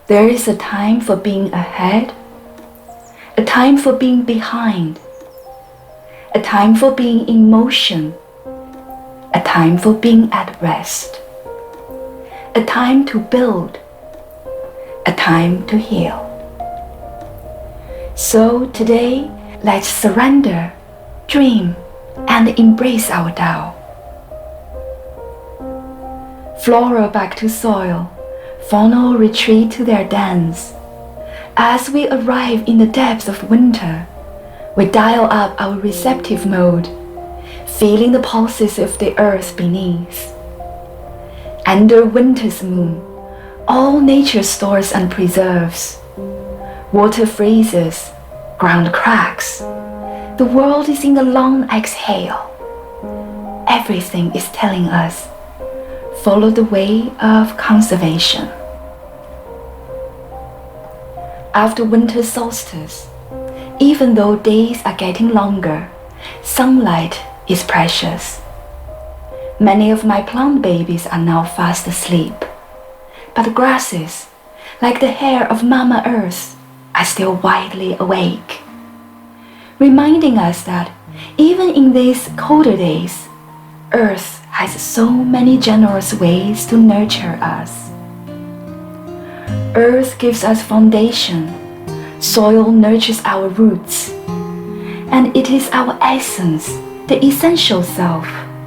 There is a time for being ahead, a time for being behind, a time for being in motion, a time for being at rest, a time to build, a time to heal. So today, let's surrender, dream, and embrace our Tao. Flora back to soil, fauna retreat to their dens. As we arrive in the depths of winter, we dial up our receptive mode, feeling the pulses of the earth beneath. Under winter's moon, all nature stores and preserves. Water freezes, ground cracks. The world is in a long exhale. Everything is telling us, follow the way of conservation. After winter solstice, even though days are getting longer, sunlight is precious. Many of my plant babies are now fast asleep, but the grasses, like the hair of Mama Earth, are still widely awake, reminding us that even in these colder days, Earth has so many generous ways to nurture us. Earth gives us foundation, soil nurtures our roots, and it is our essence, the essential self,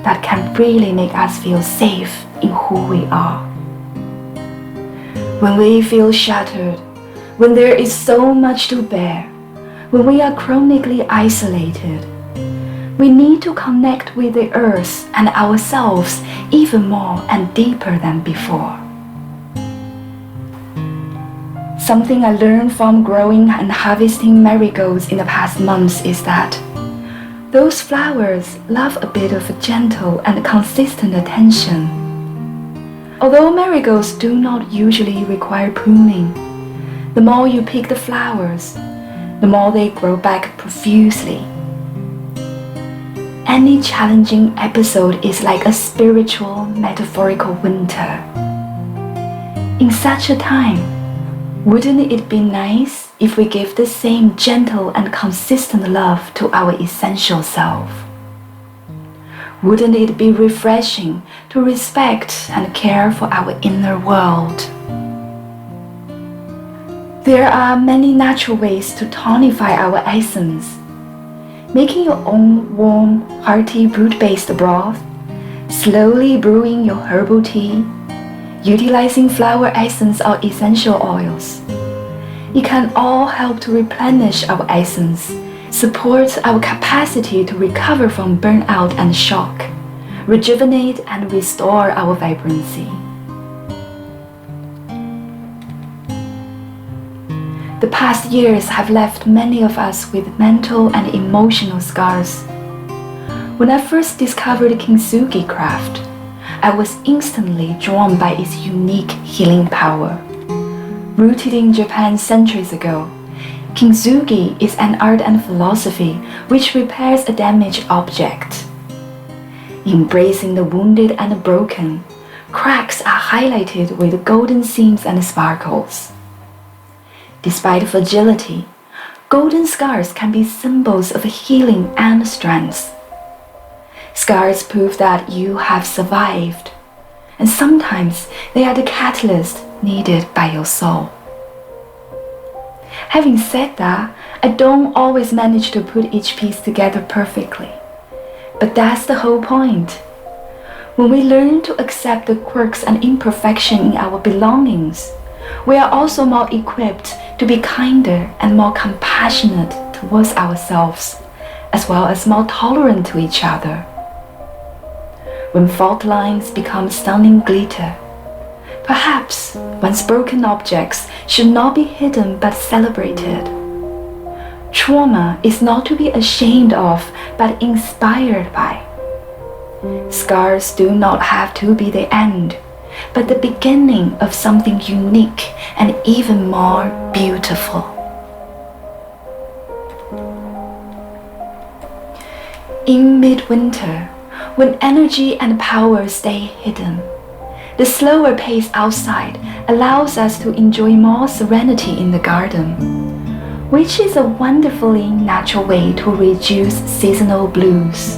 that can really make us feel safe in who we are. When we feel shattered, when there is so much to bear, when we are chronically isolated, we need to connect with the earth and ourselves even more and deeper than before. Something I learned from growing and harvesting marigolds in the past months is that those flowers love a bit of gentle and consistent attention. Although marigolds do not usually require pruning, the more you pick the flowers, the more they grow back profusely. Any challenging episode is like a spiritual, metaphorical winter. In such a time, wouldn't it be nice if we give the same gentle and consistent love to our essential self? Wouldn't it be refreshing to respect and care for our inner world? There are many natural ways to tonify our essence. Making your own warm, hearty root-based broth, slowly brewing your herbal tea, utilizing flower essence or essential oils. It can all help to replenish our essence, support our capacity to recover from burnout and shock, rejuvenate and restore our vibrancy. The past years have left many of us with mental and emotional scars. When I first discovered Kintsugi craft, I was instantly drawn by its unique healing power. Rooted in Japan centuries ago, Kintsugi is an art and philosophy which repairs a damaged object. Embracing the wounded and broken, cracks are highlighted with golden seams and sparkles. Despite fragility, golden scars can be symbols of healing and strength. Scars prove that you have survived, and sometimes they are the catalyst needed by your soul. Having said that, I don't always manage to put each piece together perfectly, but that's the whole point. When we learn to accept the quirks and imperfection in our belongings, we are also more equipped to be kinder and more compassionate towards ourselves, as well as more tolerant to each other. When fault lines become stunning glitter, perhaps once broken objects should not be hidden but celebrated. Trauma is not to be ashamed of but inspired by. Scars do not have to be the end, but the beginning of something unique and even more beautiful. In midwinter, when energy and power stay hidden, The slower pace outside allows us to enjoy more serenity in the garden, which is a wonderfully natural way to reduce seasonal blues.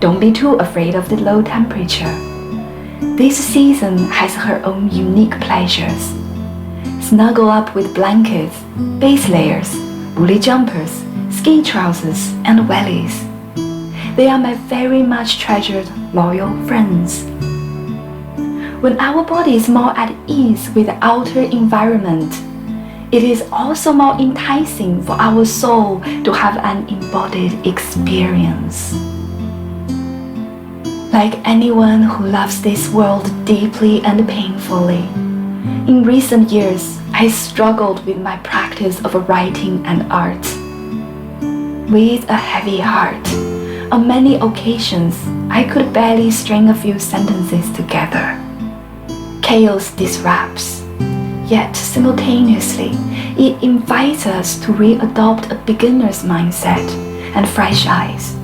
Don't be too afraid of the low temperature. This season has her own unique pleasures. Snuggle up with blankets, base layers, woolly jumpers, ski trousers, and wellies. They are my very much treasured loyal friends. When our body is more at ease with the outer environment, it is also more enticing for our soul to have an embodied experience. Like anyone who loves this world deeply and painfully, in recent years, I struggled with my practice of writing and art. With a heavy heart, on many occasions, I could barely string a few sentences together. Chaos disrupts, yet simultaneously, it invites us to readopt a beginner's mindset and fresh eyes,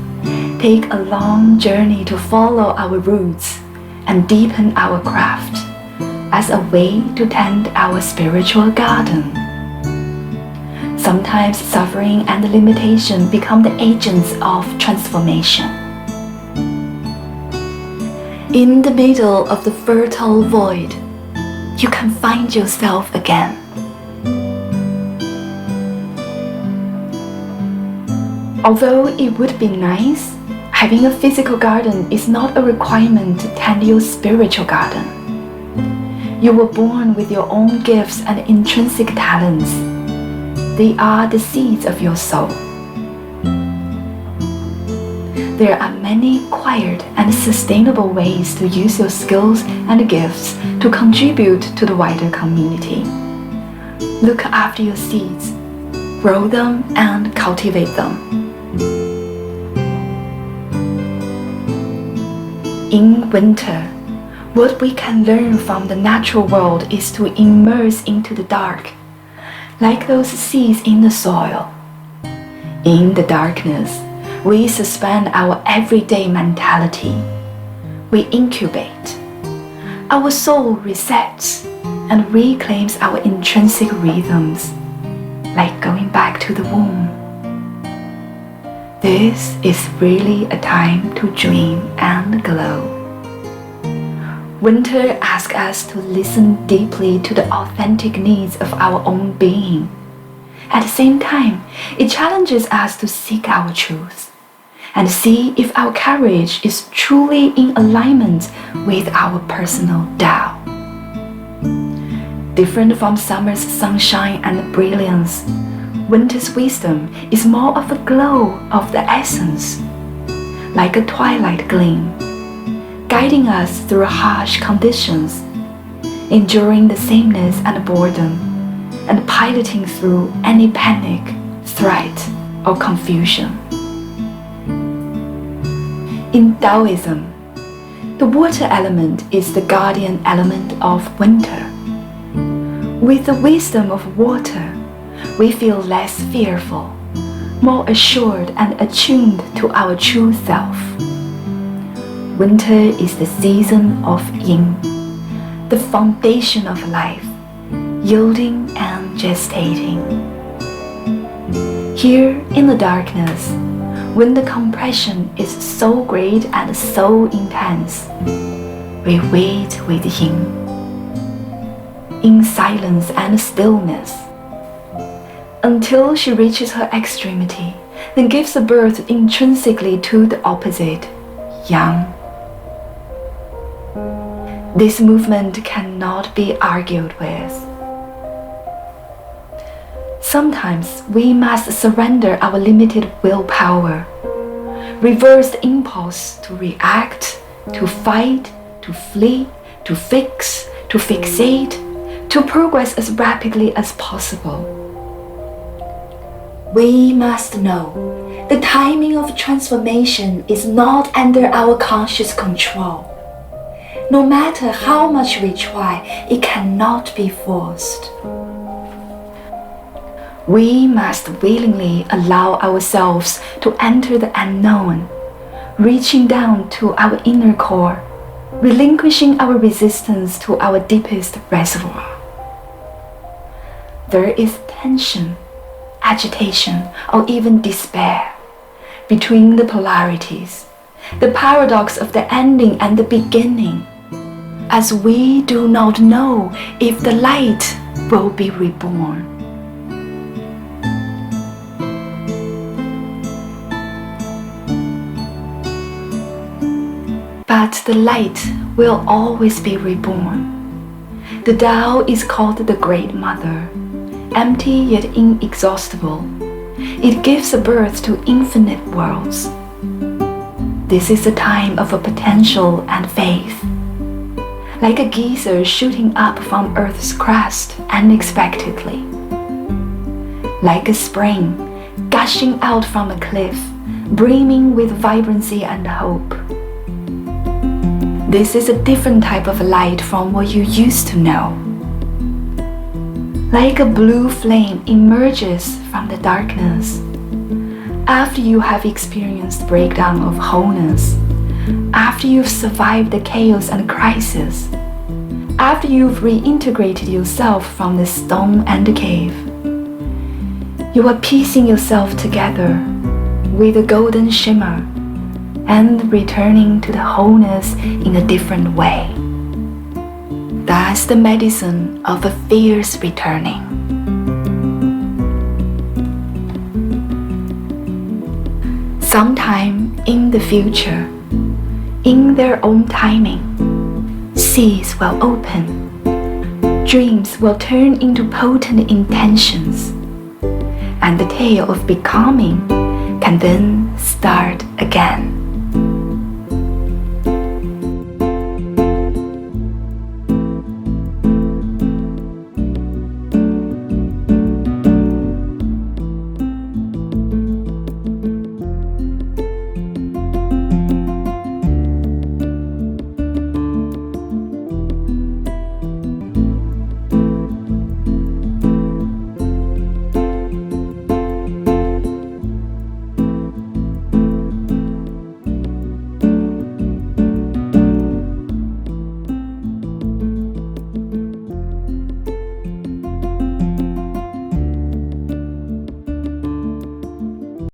take a long journey to follow our roots and deepen our craft as a way to tend our spiritual garden. Sometimes suffering and limitation become the agents of transformation. In the middle of the fertile void, you can find yourself again. Although it would be nice, having a physical garden is not a requirement to tend your spiritual garden. You were born with your own gifts and intrinsic talents. They are the seeds of your soul. There are many quiet and sustainable ways to use your skills and gifts to contribute to the wider community. Look after your seeds, grow them and cultivate them. In winter, what we can learn from the natural world is to immerse into the dark, like those seeds in the soil. In the darkness, we suspend our everyday mentality. We incubate. Our soul resets and reclaims our intrinsic rhythms, like going back to the womb. This is really a time to dream and glow. Winter asks us to listen deeply to the authentic needs of our own being. At the same time, it challenges us to seek our truth and see if our courage is truly in alignment with our personal Tao. Different from summer's sunshine and brilliance, winter's wisdom is more of a glow of the essence, like a twilight gleam, guiding us through harsh conditions, enduring the sameness and boredom, and piloting through any panic, threat, or confusion. In Taoism, the water element is the guardian element of winter. With the wisdom of water, we feel less fearful, more assured and attuned to our true self. Winter is the season of Yin, the foundation of life, yielding and gestating. Here in the darkness, when the compression is so great and so intense, we wait with Yin, in silence and stillness, until she reaches her extremity, then gives birth intrinsically to the opposite, Yang. This movement cannot be argued with. Sometimes we must surrender our limited willpower, reverse the impulse to react, to fight, to flee, to fix, to fixate, to progress as rapidly as possible. We must know the timing of transformation is not under our conscious control. No matter how much we try, it cannot be forced. We must willingly allow ourselves to enter the unknown, reaching down to our inner core, relinquishing our resistance to our deepest reservoir. There is tension, agitation, or even despair between the polarities, the paradox of the ending and the beginning, as we do not know if the light will be reborn. But the light will always be reborn. The Tao is called the Great Mother, empty yet inexhaustible. It gives birth to infinite worlds. This is a time of a potential and faith. Like a geyser shooting up from Earth's crust unexpectedly. Like a spring gushing out from a cliff, brimming with vibrancy and hope. This is a different type of light from what you used to know. Like a blue flame emerges from the darkness. After you have experienced breakdown of wholeness, after you've survived the chaos and crisis, after you've reintegrated yourself from the stone and the cave, you are piecing yourself together with a golden shimmer and returning to the wholeness in a different way. That's the medicine of a fierce returning. Sometime in the future, in their own timing, seas will open, dreams will turn into potent intentions, and the tale of becoming can then start again.